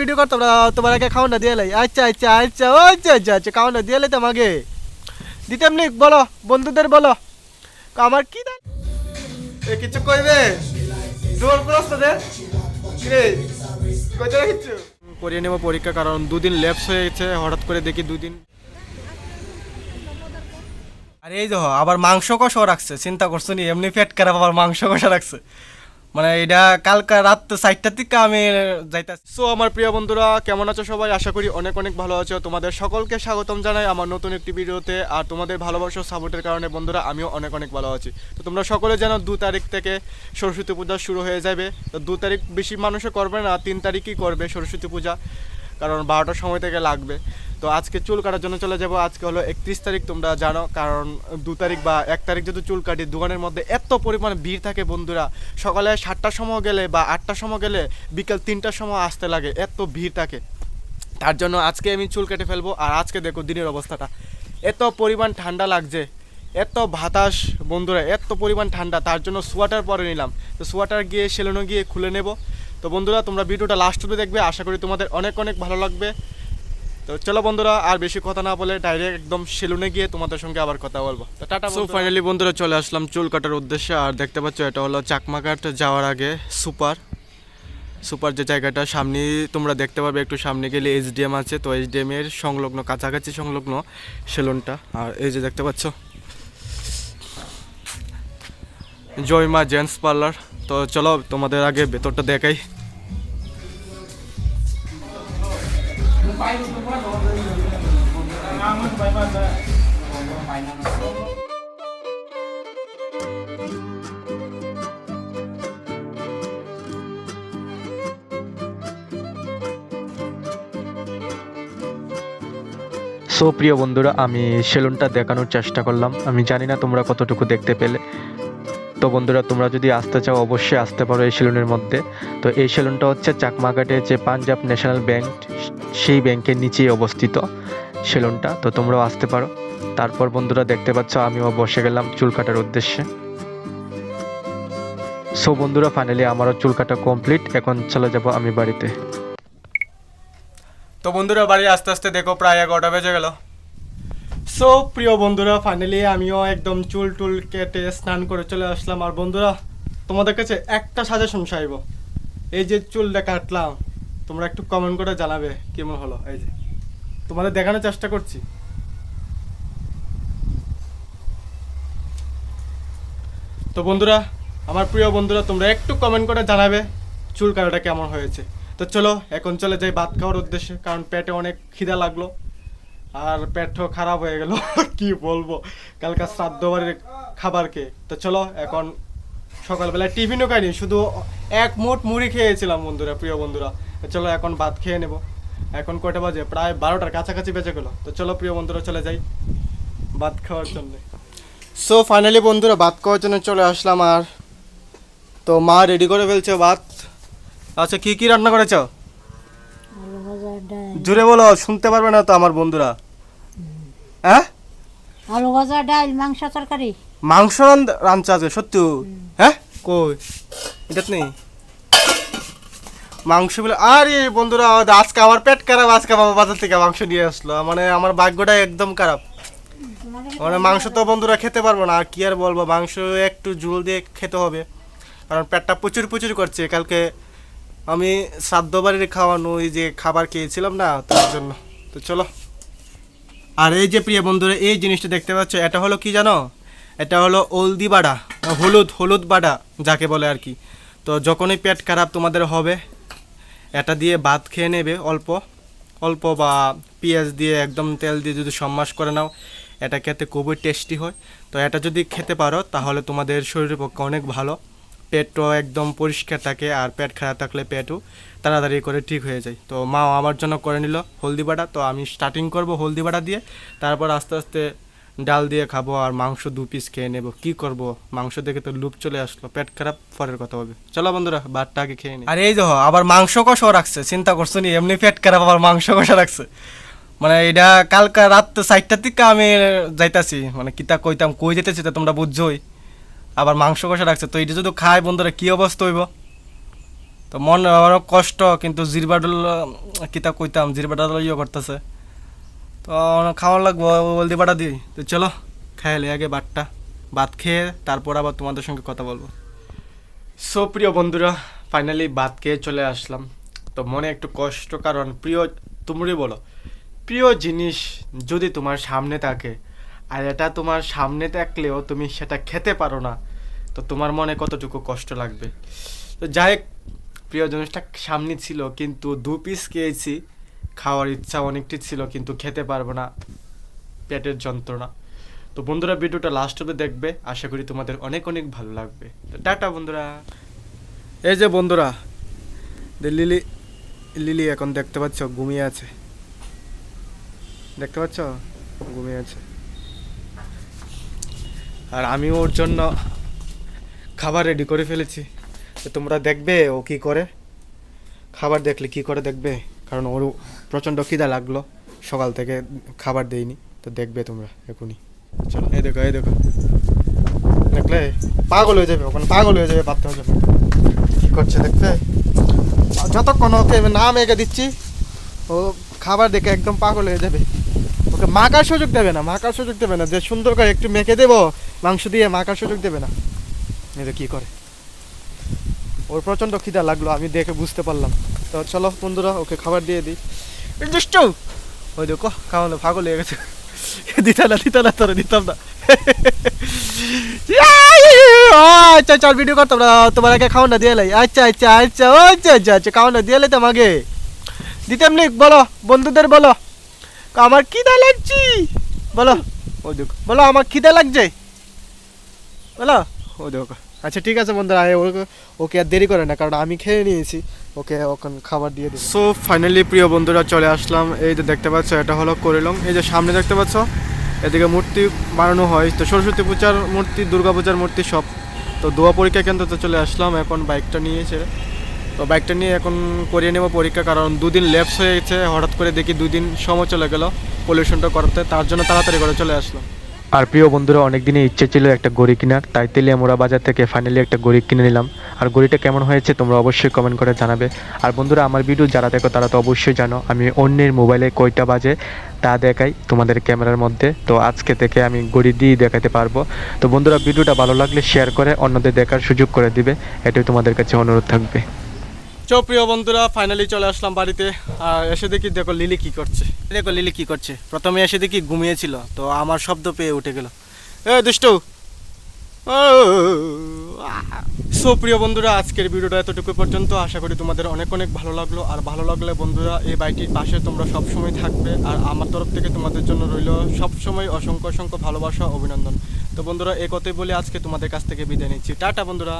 Video করতো তোমাকে খাওয়ানো দিয়ে লাই। আচ্ছা আচ্ছা আচ্ছা আচ্ছা আচ্ছা আচ্ছা খাওয়ানো দিয়ে লাই তোমাকে দিতাম নি। বলো বন্ধুদের বলো আমার কি কিছু কইবে জোর প্রশ্ন দে কিছু করিয়ে নেবো পরীক্ষা, কারণ দুদিন ল্যাপস হয়ে গেছে। হঠাৎ করে দেখি দুদিন। আর এই দেখো আবার মাংস কষাও রাখছে, চিন্তা করছো নি? এমনি পেট খারাপ আবার মাংস কষা রাখছে। মানে এটা কালকা রাত 4টার দিকে আমি যাইতাছি। সো আমার প্রিয় বন্ধুরা কেমন আছো সবাই? আশা করি অনেক অনেক ভালো আছো। তোমাদের সকলকে স্বাগতম জানাই আমার নতুন একটি ভিডিওতে। আর তোমাদের ভালোবাসা সাপোর্টের কারণে বন্ধুরা আমিও অনেক অনেক ভালো আছি। তো তোমরা সকলে জানো 2 তারিখ থেকে সরস্বতী পূজা শুরু হয়ে যাবে। তো 2 তারিখ বেশি মানুষও করবে না, 3 তারিখই করবে সরস্বতী পূজা, কারণ 12টার সময় থেকে লাগবে। তো আজকে চুল কাটার জন্য চলে যাব। আজকে হলো 31 তারিখ, তোমরা জানো। কারণ 2 তারিখ বা 1 তারিখ যদি চুল কাটি, দোকানের মধ্যে এত পরিমাণ ভিড় থাকে বন্ধুরা। সকালে 7টার সময় গেলে বা 8টার সময় গেলে বিকেল 3টার সময় আসতে লাগে, এত ভিড় থাকে। তার জন্য আজকে আমি চুল কেটে ফেলবো। আর আজকে দেখো দিনের অবস্থাটা, এত পরিমাণ ঠান্ডা লাগছে, এত বাতাস বন্ধুরা, এত পরিমাণ ঠান্ডা। তার জন্য সোয়েটার পরে নিলাম। তো সোয়েটার গিয়ে সেলুনে গিয়ে খুলে নেব। তো বন্ধুরা তোমরা ভিডিওটা লাস্ট অবধি দেখবে, আশা করি তোমাদের অনেক অনেক ভালো লাগবে। তো চলো বন্ধুরা আর বেশি কথা না বলে ডাইরেক্ট একদম সেলুনে গিয়ে তোমাদের সঙ্গে আবার কথা বলবো। তো টাটা। সো ফাইনালি বন্ধুরা চলে আসলাম চুল কাটার উদ্দেশ্যে। আর দেখতে পাচ্ছ এটা হলো চাকমাঘাট যাওয়ার আগে সুপার যে জায়গাটা সামনে তোমরা দেখতে পাবে, একটু সামনে গেলে SDM আছে। তো SDM এর সংলগ্ন কাছাকাছি সংলগ্ন সেলুনটা। আর এই যে দেখতে পাচ্ছ জয়মা জেন্টস পার্লার। তো চলো তোমাদের আগে ভেতরটা দেখাই। সো প্রিয় বন্ধুরা, আমি সেলুনটা দেখানোর চেষ্টা করলাম। আমি জানি না তোমরা কতটুকু দেখতে পেলে। তো বন্ধুরা তোমরা যদি আসতে চাও অবশ্যই আসতে পারো এই সেলুনের মধ্যে। তো এই সেলুনটা হচ্ছে চাকমাঘাটে যে পাঞ্জাব ন্যাশনাল ব্যাংক, সেই ব্যাংকের নিচেই অবস্থিত সেলুনটা। তো তোমরাও আসতে পারো। তারপর বন্ধুরা দেখতে পাচ্ছ আমিও বসে গেলাম চুল কাটার উদ্দেশ্যে। সো বন্ধুরা ফাইনালি আমারও চুল কাটা কমপ্লিট। এখন চলে যাব আমি বাড়িতে। তো বন্ধুরা বাড়ি আস্তে আস্তে দেখো প্রায় 11টা বেজে গেল। সো প্রিয় বন্ধুরা ফাইনালি আমিও একদম চুল টুল কেটে স্নান করে চলে আসলাম। আর বন্ধুরা তোমাদের কাছে একটা সাজেশন চাইব, এই যে চুলটা কাটলাম, তোমরা একটু কমেন্ট করে জানাবে কেমন হলো। এই যে তোমাদের দেখানোর চেষ্টা করছি। তো বন্ধুরা আমার প্রিয় বন্ধুরা তোমরা একটু কমেন্ট করে জানাবে চুল কাটাটা কেমন হয়েছে। তো চলো এখন চলে যাই ভাত খাওয়ার উদ্দেশ্যে, কারণ পেটে অনেক খিদা লাগলো আর পেটও খারাপ হয়ে গেল। কি বলবো, কালকে শ্রাদ্ধ বাড়ির খাবার খেয়ে। তো চলো এখন সকালবেলায় টিফিনও খাইনি, শুধু এক মুঠ মুড়ি খেয়েছিলাম বন্ধুরা, প্রিয় বন্ধুরা। চলো এখন ভাত খেয়ে নেব। এখন কয়টা বাজে? প্রায় 12টার কাছাকাছি বেজে গেলো। তো চলো প্রিয় বন্ধুরা চলে যাই ভাত খাওয়ার জন্য। সো ফাইনালি বন্ধুরা ভাত খাওয়ার জন্য চলে আসলাম। আর তো মা রেডি করে ফেলছে ভাত। আচ্ছা কি কি রান্না করেছ? জোরে বলো, শুনতে পারবে না তো আমার বন্ধুরা। হ্যাঁ আলু ভাজা, ডাল, মাংস, তরকারি। মাংস রাঁধছে আজকে? সত্যি? হ্যাঁ কই এটা নেই মাংস বলে। আরে বন্ধুরা আজকে আমার পেট খারাপ, আজকে বাবা বাজার থেকে মাংস নিয়ে আসলো। মানে আমার ভাগ্যটা একদম খারাপ। মানে মাংস তো বন্ধুরা খেতে পারবো না। আর কি আর বলবো, মাংস একটু ঝোল দিয়ে খেতে হবে, কারণ পেটটা প্রচুর প্রচুর করছে। কালকে আমি শ্রাদ্ধ বাড়ির খাওয়ানো ওই যে খাবার খেয়েছিলাম না, তার জন্য। তো চলো। আর এই যে প্রিয় বন্ধুরা এই জিনিসটা দেখতে পাচ্ছ, এটা হলো কি জানো? এটা হলো হলদি বাড়া, হলুদ বাড়া যাকে বলে আর কি। তো যখনই পেট খারাপ তোমাদের হবে, এটা দিয়ে ভাত খেয়ে নেবে অল্প অল্প, বা পেঁয়াজ দিয়ে একদম তেল দিয়ে যদি সম্মাস করে নাও, এটা খেতে খুবই টেস্টি হয়। তো এটা যদি খেতে পারো তাহলে তোমাদের শরীরের পক্ষে অনেক ভালো। পেটও একদম পরিষ্কার থাকে, আর পেট খারাপ থাকলে পেটও তাড়াতাড়ি করে ঠিক হয়ে যায়। তো মা আমার জন্য করে নিল হলদি বাটা। তো আমি স্টার্টিং করব হলদি বাটা দিয়ে, তারপর আস্তে আস্তে ডাল দিয়ে খাবো আর মাংস 2 পিস খেয়ে নেব। কি করব, মাংস দেখে তো লুপ চলে আসলো। পেট খারাপ পরের কথা হবে। চলো বন্ধুরা ভাতটা আগে খেয়ে নিই। আর এই দেখো আবার মাংস কষাও রাখছে, চিন্তা করছো নি? এমনি পেট খারাপ আবার মাংস কষা রাখছে। মানে এটা কালকা রাত 4টার দিকে আমি যাইতাছি, মানে কিতা কইতাম কই যেতেছি তো তোমরা বুঝছোই। আবার মাংস কষা রাখছে। তো এটা যদি খায় বন্ধুরা কি অবস্থা হইব। তো মন আরও কষ্ট, কিন্তু জিরবাডল কিতা কইতাম, জিরবাডল ইয়ে করতেছে। তো খাওয়ার লাগবো, বলদি বাটা দিই। তো চলো খাইলে আগে ভাত খেয়ে তারপর আবার তোমাদের সঙ্গে কথা বলবো। সো প্রিয় বন্ধুরা, ফাইনালি ভাত খেয়ে চলে আসলাম। তো মনে একটু কষ্ট, কারণ তোমরাই বলো, প্রিয় জিনিস যদি তোমার সামনে থাকে আর এটা তোমার সামনে থাকলেও তুমি সেটা খেতে পারো না, তো তোমার মনে কতটুকু কষ্ট লাগবে। তো যাই হোক, প্রিয় জিনিসটা সামনে ছিল, কিন্তু 2 পিস খেয়েছি। খাওয়ার ইচ্ছা অনেকটি ছিল, কিন্তু খেতে পারবো না, পেটের যন্ত্রণা। তো বন্ধুরা, ভিডিওটা লাস্ট অবধি দেখবে, আশা করি তোমাদের অনেক অনেক ভালো লাগবে। তো টাটা বন্ধুরা। এই যে বন্ধুরা, লিলি এখন দেখতে পাচ্ছ ঘুমিয়ে আছে, দেখতে পাচ্ছ ঘুমিয়ে আছে। আর আমি ওর জন্য খাবার রেডি করে ফেলেছি। তো তোমরা দেখবে ও কি করে, খাবার দেখলে কি করে দেখবে, কারণ ওর প্রচণ্ড খিদা লাগলো, সকাল থেকে খাবার দেইনি। তো দেখবে তোমরা এখনই। চলো, এই দেখো দেখলে পাগল হয়ে যাবে, ওখানে পাগল হয়ে যাবে, ভাবতে হবে কি করছে দেখতে। যতক্ষণ ওকে না মেখে দিচ্ছি, ও খাবার দেখে একদম পাগল হয়ে যাবে। ওকে মাখার সুযোগ দেবে না, যে সুন্দর করে একটু মেখে দেবো মাংস দিয়ে, মাখার সুযোগ দেবে না। এই কি করে, ওর প্রচণ্ড খিদা লাগলো, আমি দেখে বুঝতে পারলাম। তো চলো বন্ধুরা, ওকে খাবার দিয়ে দিই। দুষ্টু, ওই দেখো খাওয়ানো পাগল হয়ে গেছে। দিতাম না। আচ্ছা চল, ভিডিও করতাম না, তোমার আগে খাওয়ানো দিয়ে লাই। আচ্ছা খাওয়ানো দিয়ে লাই তোমাকে দিতাম নি। বলো বন্ধুদের, বলো আমার খিদা লাগছে, বলো। ও দেখো, বলো আমার খিদা লাগছে, বলো। ও দেখো, আচ্ছা ঠিক আছে বন্ধুরা, ওকে আর দেরি করে না, কারণ আমি খেয়ে নিয়েছি, ওকে ওখানে খাবার দিয়ে দিই। সো ফাইনালি প্রিয় বন্ধুরা, চলে আসলাম। এই যে দেখতে পাচ্ছ, এটা হলো করিলং। এই যে সামনে দেখতে পাচ্ছ, এদিকে মূর্তি বানানো হয়। তো সরস্বতী পূজার মূর্তি, দুর্গা পূজার মূর্তি সব। তো দোয়া পরীক্ষা কেন্দ্রতে চলে আসলাম, এখন বাইকটা নিয়েছে। তো বাইকটা নিয়ে এখন করিয়ে নেবো পরীক্ষা, কারণ 2 দিন ল্যাপস হয়ে গেছে। হঠাৎ করে দেখি 2 দিন সময় চলে গেল পলিউশনটা করতে, তার জন্য তাড়াতাড়ি করে চলে আসলাম। আর প্রিয় বন্ধুরা, অনেক দিনে ইচ্ছে ছিল একটা গড়ি কেনার, তাই তেলিয়ামুড়া বাজার থেকে ফাইনালি একটা গড়ি কিনে নিলাম। আর গড়িটা কেমন হয়েছে তোমরা অবশ্যই কমেন্ট করে জানাবে। আর বন্ধুরা, আমার ভিডিও যারা দেখো তারা তো অবশ্যই জানো আমি অন্যের মোবাইলে কয়টা বাজে তা দেখাই তোমাদের ক্যামেরার মধ্যে। তো আজকে থেকে আমি গড়ি দিয়ে দেখাতে পারবো। তো বন্ধুরা, ভিডিওটা ভালো লাগলে শেয়ার করে অন্যদের দেখার সুযোগ করে দিবে, এটাই তোমাদের কাছে অনুরোধ থাকবে। প্রিয় বন্ধুরা, ফাইনালি চলে আসলাম বাড়িতে। আর এসে দেখি, দেখো লিলি কি করছে। প্রথমে এসে দেখি ঘুমিয়েছিল, তো আমার শব্দ পেয়ে উঠে গেল, এ দুষ্টু। সো প্রিয় বন্ধুরা, আজকের ভিডিওটা এতটুকু পর্যন্ত। আশা করি তোমাদের অনেক অনেক ভালো লাগলো। আর ভালো লাগলে বন্ধুরা, এই বাড়িটির পাশে তোমরা সবসময় থাকবে। আর আমার তরফ থেকে তোমাদের জন্য রইল সবসময় অসংখ্য অসংখ্য ভালোবাসা, অভিনন্দন। তো বন্ধুরা, এই কথাই বলে আজকে তোমাদের কাছ থেকে বিদায় নিচ্ছি। টাটা বন্ধুরা।